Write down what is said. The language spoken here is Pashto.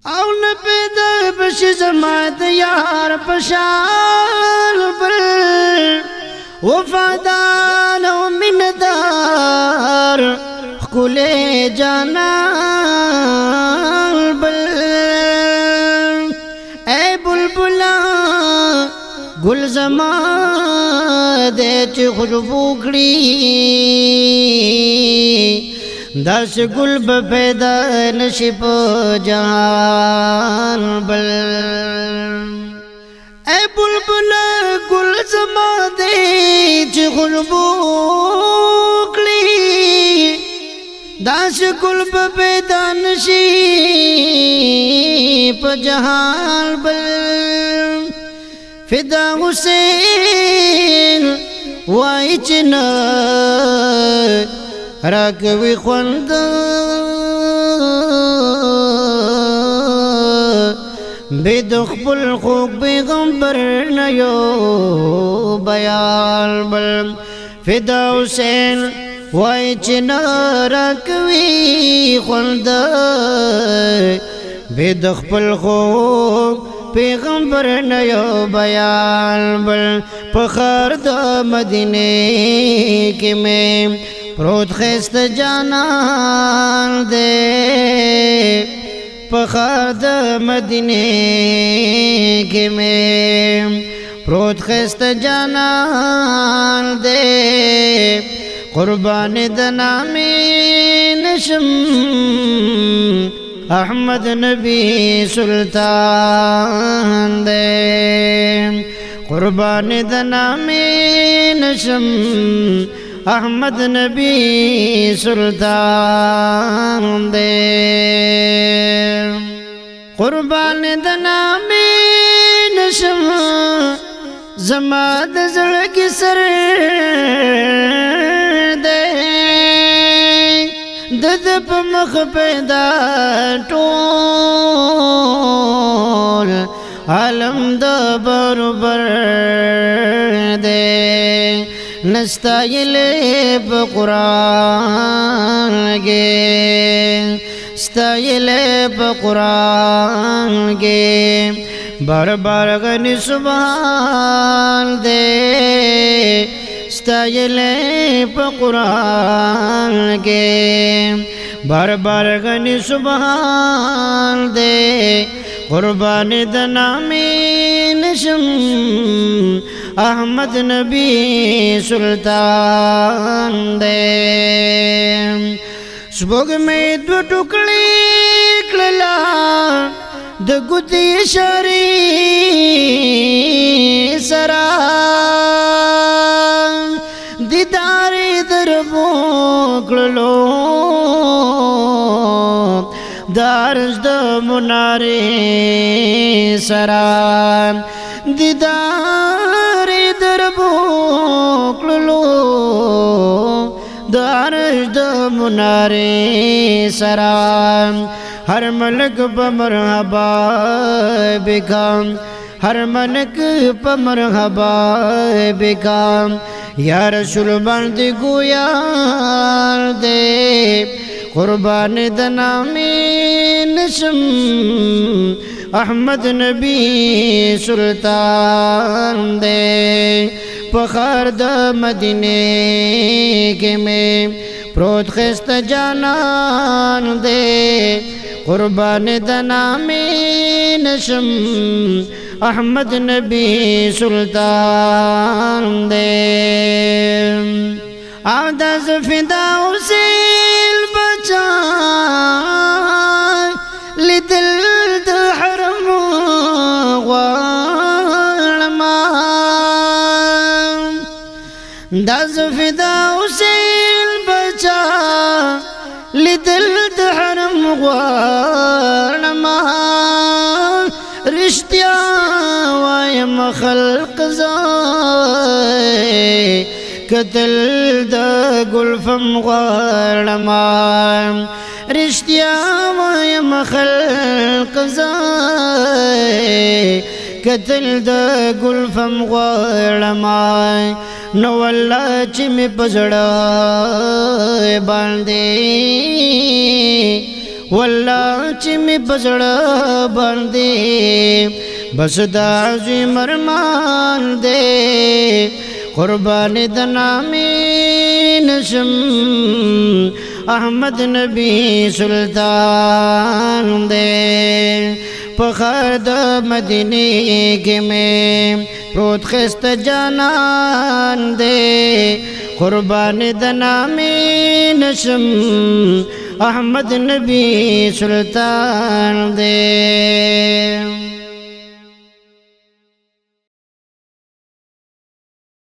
او نه پیدا بشي زما د یار پشان بل وفادار او مندار خکوله جانان بل اے بلبلا گل زما دے چی خوشبو کړي داس گل پیدا نشي په جهان بل اے بلبل گل زما دے چی خوشبو کړي داس گل پیدا نشي په جهان بل فدا حسین وای چنا راکوي خوند بيد خپل خوب پیغمبر نه یو بیان بل فدا حسین وای چنا راکوي خوند بيد خپل خوب پیغمبر نه یو بیان بل فخر د مدینه کې مې پروت خست جانان دے فخر د مدینه کې مې پروت خست جانان دے قربان د نامې نشم احمد نبی سلطان دے قربان د نامې نشم احمد نبی سلطان دے قربان د نامې نشم زما د زړه کې سر دے د په مخ پیدا ټول عالم د برابر دے نستایل په قرآن کې ستایل په قرآن کې بار بار غني سبحان دے ستایل په قرآن کې بار بار غني سبحان دے قربان د نامې نشم احمد نبی سلطان دے سبوگ میں دو ٹکڑی کللا د ګوتې اشارې سرا دیدار دربو کړلو دارز د منارې سرا دیدار دربو کړلو دارز د منارې سرا ہر ملک پا مرحبا بکام ہر ملک پا مرحبا بکام یا رسول باندې گویار دے قربان د نامې نشم احمد نبی سلطان دے فخر د مدینه کې مې پروت خست جانان دے قربان د نامې نشم احمد نبی سلطان دے آداز فدا حسین بچا لیدل د حرم غواړما داز فدا حسین بچا لیدل د حرم غواړما رشتیا وایم خلق زای کتل د گلفم غواړما رشتیا وایم خلق زای کتل د گلفم غواړما نو والله چې می پزړه باندې والله چې می بزړه باندې بس دا عظیم ارمان دے قربان د نامې نشم احمد نبی سلطان دے پخار د مدینه کې میں پروت خست جانان دے قربان د نامې نشم احمد نبی سلطان دے